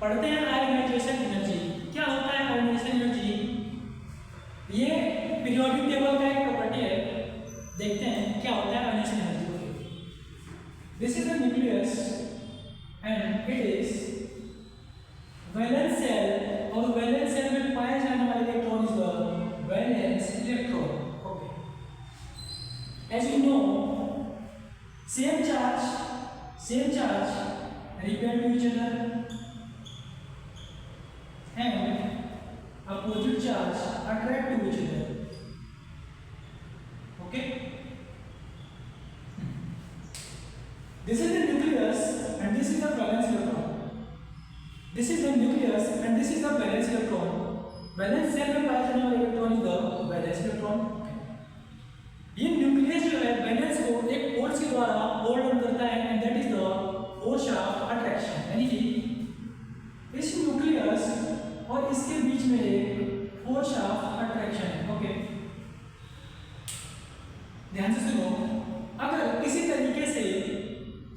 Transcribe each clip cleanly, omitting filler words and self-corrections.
पढ़ते हैं ionisation energy. क्या होता है आयोनाइजेशन एनर्जी? ये पीरियोडिक टेबल का एक प्रॉपर्टी है। देखते हैं क्या होता है ionization energy. This is the nucleus and it is valence shell, और वैलेंस सेल में पाए जाने वाले electron is the valence electron. Okay, as you know same charge repel to each other and opposite charge attract to each other. Okay, this is the nucleus and this is the valence electron. This is the nucleus and this is the valence electron. Valence shell में पाया जाने वाला electron is the valence electron. ये nucleus जो है valence को एक force के द्वारा होल्ड ऑन करता है and that is the force of attraction. यानी कि इस न्यूक्लियस और इसके बीच में एक फोर्स ऑफ अट्रैक्शन है। ओके, ध्यान से सुनो, अगर किसी तरीके से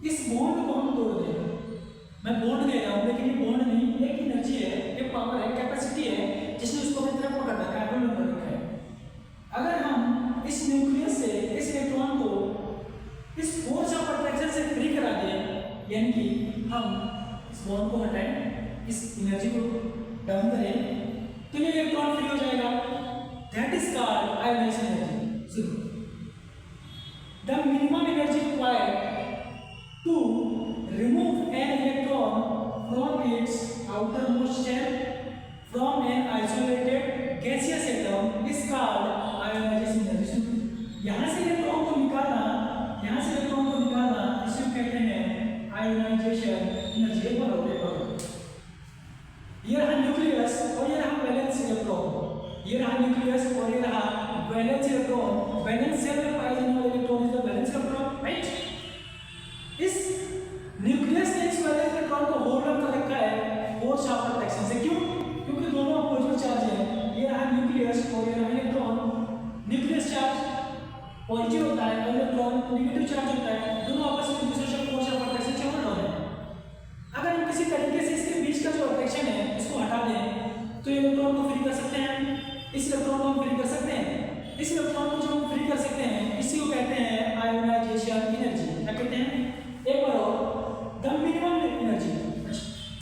इस बॉन्ड को हम तोड़ दें, मैं बॉन्ड कह रहा हूं लेकिन ये बॉन्ड नहीं, ये एक एनर्जी है, ये पावर है, कैपेसिटी है जिसने उसको अपनी तरफ पकड़ रखा है, होल्ड कर रखा है। अगर हम इस न्यूक्लियस से इस इलेक्ट्रॉन को इस फोर्स ऑफ अट्रैक्शन से फ्री करा दें, यानी कि हम इस बॉन्ड को हटाएं, इस एनर्जी को डाउन करें, तो ये इलेक्ट्रॉन फ्री हो जाएगा। That is called ionisation energy. सुनो, the minimum energy required to remove an electron from its outermost shell from an isolated gaseous atom is called ionization energy। यहाँ से इलेक्ट्रॉन को निकालना, इसे कहते हैं आयोनाइजेशन एनर्जी। ये रहा न्यूक्लियस और ये रहा वैलेंस इलेक्ट्रॉन, ये रहा न्यूक्लियस और ये रहा वैलेंस इलेक्ट्रॉन। वैलेंस सेल में पाए जाने वाले electron is the valence electron, right. इस न्यूक्लियस ने इस वैलेंस इलेक्ट्रॉन को होल्ड ऑन कर रखा है फोर्स ऑफ अट्रैक्शन से। क्यों? क्योंकि दोनों अपोजिट चार्ज है, ये रहा न्यूक्लियस और ये रहा इलेक्ट्रॉन। न्यूक्लियस चार्ज पॉजिटिव होता है और इलेक्ट्रॉन नेगेटिव चार्ज होता है, दोनों आपस में दूसरे से फोर्स ऑफ अट्रैक्शन से होल्ड हो रहे हैं। अगर हम किसी तरीके से इसके बीच का जो अट्रैक्शन है इसको हटा दें तो इलेक्ट्रॉन को फ्री कर सकते हैं, इस इलेक्ट्रॉन को हम फ्री कर सकते हैं। इस इलेक्ट्रॉन को जो हम फ्री कर सकते हैं इसी को कहते हैं आयोनाइजेशन एनर्जी। क्या कहते हैं? एक बार और, द मिनिमम एनर्जी।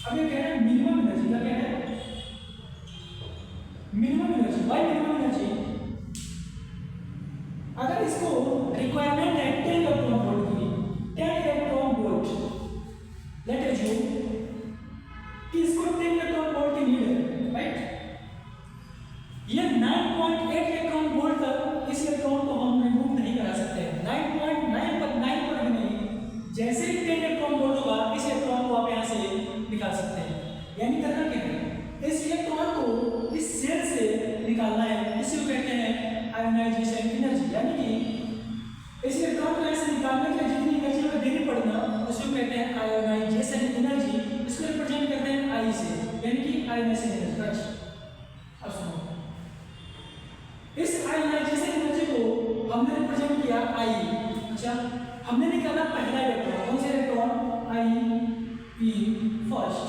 अब ये कह रहे हैं मिनिमम एनर्जी, क्या कह रहे हैं? Minimum energy. Why minimum energy? अगर इसको रिक्वायरमेंट है 10 इलेक्ट्रॉन वोल्ट की, 10 electron volt, let us assume कि इसको 10 इलेक्ट्रॉन वोल्ट की नीड है, राइट। ये 9.8 इलेक्ट्रॉन वोल्ट तक इस इलेक्ट्रॉन को हम रिमूव नहीं करा सकते। 9.9 पर भी नहीं, जैसे ही 10 इलेक्ट्रॉन वोल्ट होगा इस इलेक्ट्रॉन को आप यहाँ से निकाल सकते हैं। यानी करना क्या है? इस इलेक्ट्रॉन को इस सेल से निकालना है, इसी को कहते हैं आयोनाइजेशन एनर्जी। यानी कि इस इलेक्ट्रॉन को ऐसे निकालने के लिए जितनी एनर्जी हमें देनी पड़ना उसको कहते हैं आयोनाइजेशन एनर्जी। इसको रिप्रेजेंट करते हैं आई से, यानी कि आयोनाइजेशन एनर्जी। अब सुनो, इस आयोनाइजेशन एनर्जी को हमने रिप्रेजेंट किया आई। अच्छा, हमने निकाला पहला इलेक्ट्रॉन, कौन सा electron? I P first,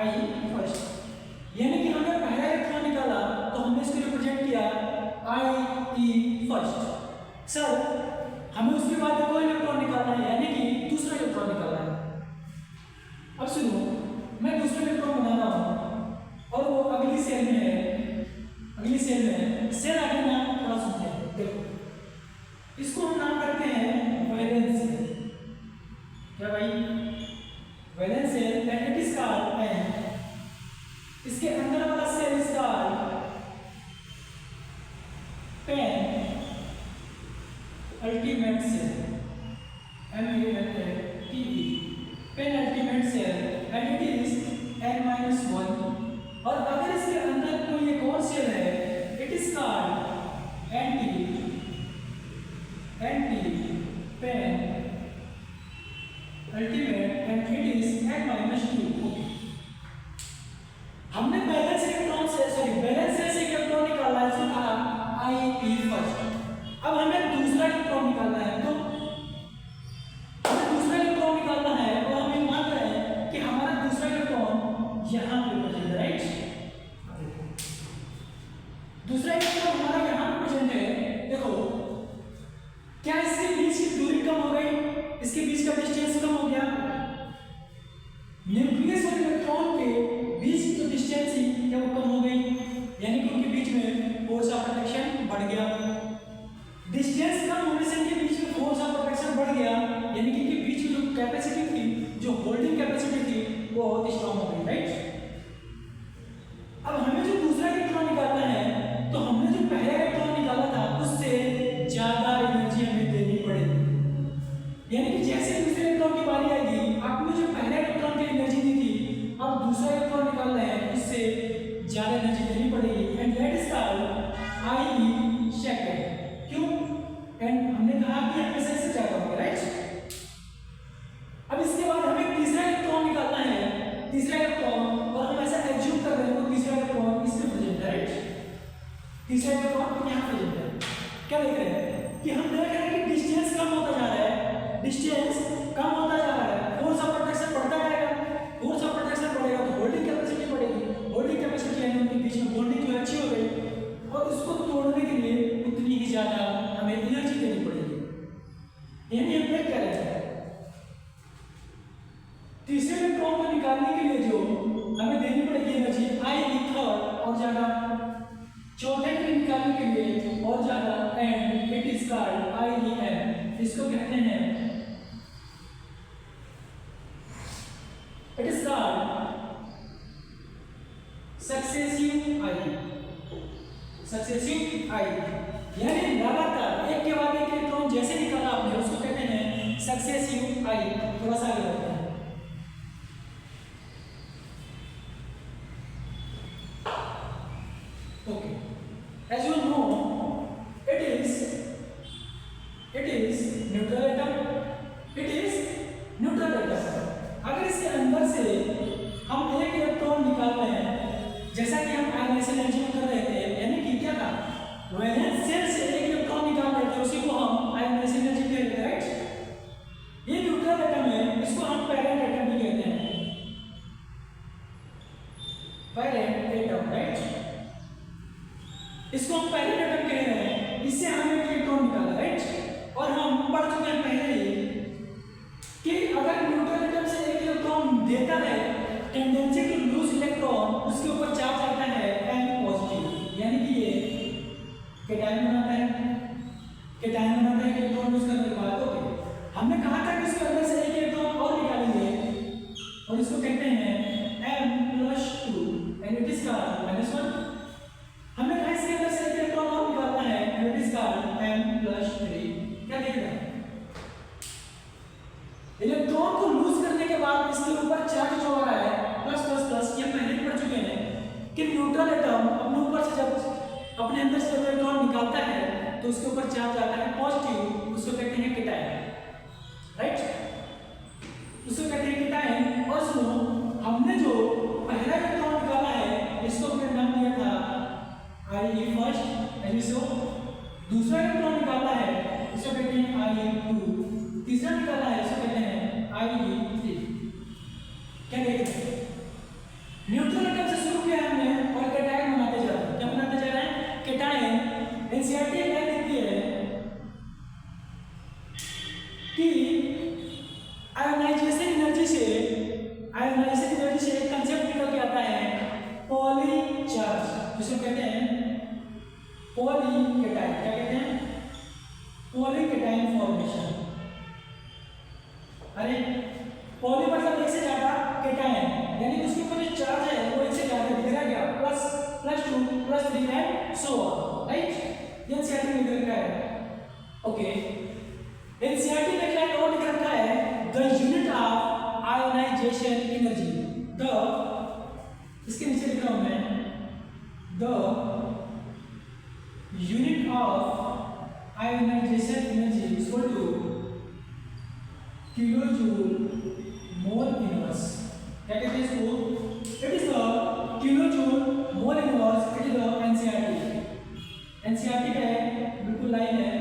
I first. यानी कि हमने पहला इलेक्ट्रॉन निकाला तो हमने इसको रिप्रेजेंट किया आई ई फर्स्ट। सर, हमें उसके बाद एक और इलेक्ट्रॉन निकालना है, यानी कि दूसरा इलेक्ट्रॉन निकालना है। अब सुनो, मैं दूसरा इलेक्ट्रॉन बना रहा हूं और वो अगली सेल में है, अगली सेल में है। सेल आगे नाम थोड़ा सुनते हैं, देखो, इसको हम नाम करते हैं वैलेंस सेल। क्या भाई? Valence shell and it is called N. इसके अंदर वाला shell is called penultimate shell, M-A-N-T-E, penultimate shell and it is N-1। और अगर इसके अंदर कोई एक और सेल है it is called antepenultimate and it is N-2। हमने बैलेंस इलेक्ट्रॉन से इलेक्ट्रॉन निकालना है, इसको कहा आई पी फर्स्ट। अब हमें दूसरा इलेक्ट्रॉन निकालना है, तो हमें दूसरा इलेक्ट्रॉन निकालना है और हम ये मान रहे हैं कि हमारा दूसरा इलेक्ट्रॉन तीसरे इलेक्ट्रॉन को निकालने के लिए जो हमें देनी पड़ेगी एनर्जी आई थर्ड और ज्यादा, चौथे को निकालने के लिए और ज्यादा, and it is called IEM। इसको कहते हैं, it is called successive I, successive आई, यानी लगातार एक के बाद एक इलेक्ट्रॉन जैसे निकाला आपने उसको कहते हैं सक्सेसिव आई। थोड़ा सा आगे बढ़ते हैं। Okay, as you know, it is neutral atom, it is neutral atom। अगर इसके अंदर से हम एक इलेक्ट्रॉन निकाल रहे हैं, जैसा कि हम आयनाइजेशन एनर्जी में कर रहे थे, यानी कि क्या था, वैलेंस शेल से एक इलेक्ट्रॉन निकाल रहे थे, उसी को हम आयनाइजेशन एनर्जी कह रहे थे, राइट। ये न्यूट्रल एटम है, इसको हम पैरेंट एटम भी कहते हैं, पैरेंट एटम, राइट। इसको हम पैरेंट एटम कह रहे हैं, इससे हमने एक इलेक्ट्रॉन निकाला, राइट। और हम पढ़ चुके हैं पहले ही कि अगर न्यूट्रल एटम से एक इलेक्ट्रॉन देता है, टेंडेंसी टू लूज इलेक्ट्रॉन, उसके ऊपर चार्ज आता है N पॉजिटिव, यानी कि ये केटायन बनाता है, केटायन बनाता है इलेक्ट्रॉन लूज करने के बाद। ओके, हमने कहा था कि इसके अंदर से एक इलेक्ट्रॉन और निकालेंगे और इसको कहते हैं M+2 and it is called -1। हमने कहा इसके अंदर से एक इलेक्ट्रॉन और निकालना है and it is called M+3। क्या देखेगा, इलेक्ट्रॉन को लूज करने के बाद इसके ऊपर चार्ज जो आ रहा है प्लस प्लस प्लस, ये पहले ही पढ़ चुके हैं कि न्यूट्रल एटम अपने ऊपर से जब अपने अंदर से इलेक्ट्रॉन निकालता है तो उसके ऊपर चार्ज आता है पॉजिटिव, उसको कहते हैं केटायन, राइट, उसको कहते हैं केटायन। और सुनो, हमने जो पहला इलेक्ट्रॉन निकाला है इसको हमने नाम दिया था IE फर्स्ट, यानी सो दूसरा इलेक्ट्रॉन निकाला है इसको कहते हैं IE2, तीसरा निकाला है इसको कहते हैं IE3। क्या देखते हैं, न्यूट्रल एटम से शुरू किया हमने और केटायन बनाते जा रहे हैं। क्या बनाते जा रहे हैं, केटायन। एनसीईआरटी क्या लिखती है कि आयोनाइजेशन एनर्जी से एक कंसेप्ट निकल के आता है पॉली चार्ज, जिसको कहते हैं पॉली केटायन। क्या कहते हैं, पॉली केटायन फॉर्मेशन। अरे पॉली मतलब एक से ज्यादा, केटायन यानी उसके ऊपर जो चार्ज है वो एक से ज्यादा दिखेगा, क्या +2 +3 and so on, right. NCERT में लिख रखा है। ओके, एनसीईआरटी में क्या और लिख रखा है, the unit of ionization energy, the, इसके नीचे लिख रहा हूं मैं, the unit of ionization energy is equal to kilojoule mole inverse. क्या कहते हैं इसको, it is the kilojoule mole inverse, it is the NCERT का है, बिल्कुल लाइन है,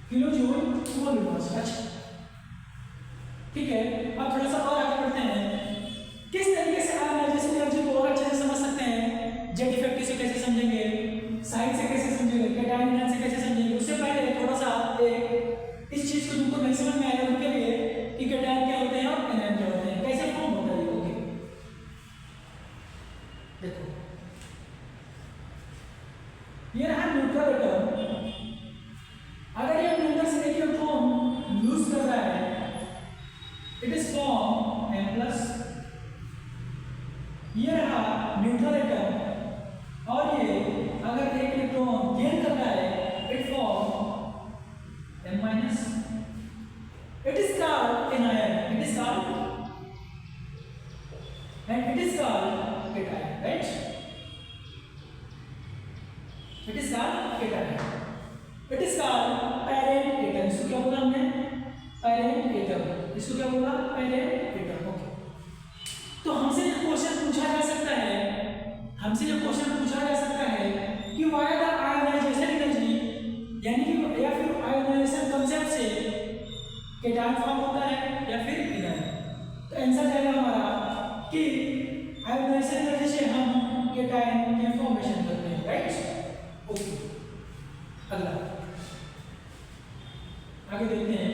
किलोजूल मोल इनवर्स। अच्छा ठीक है, अब थोड़ा सा और आगे बढ़ते हैं, किस तरीके से आयोनाइजेशन एनर्जी को और अच्छे से समझ सकते हैं, जेड इफेक्ट से कैसे समझेंगे, साइड से कैसे समझेंगे, केटायन से कैसे समझेंगे। उससे पहले थोड़ा सा इस चीज को तुमको नहीं समझ में आएगा उनके लिए कि केटायन क्या होते हैं और एनायन क्या होते हैं, कैसे फॉर्म होता है। ओके, देखो ये रहा न्यूट्रल एटम। अगर ये अपने अंदर से एक इलेक्ट्रॉन लूज कर रहा है, इट इज फॉर्म M+। ये रहा न्यूट्रल एटम, और ये अगर एक इलेक्ट्रॉन गेन कर रहा है, it form M-। It is called anion, it is called, and it is called cation, right? It is called cation, it is called parent atom। इसको क्या बोला हमने, parent atom, इसको क्या बोला, parent atom। ओके, तो हमसे ये क्वेश्चन पूछा जा सकता है, कि why the ionization energy, यानी कि या फिर आयोनाइजेशन कंसेप्ट से केटायन फॉर्म होता है या फिर एनायन। तो आंसर जाएगा हमारा कि आयोनाइजेशन एनर्जी से हम केटायन की फॉर्मेशन करते हैं, राइट। ओके, अगला आगे देखते हैं।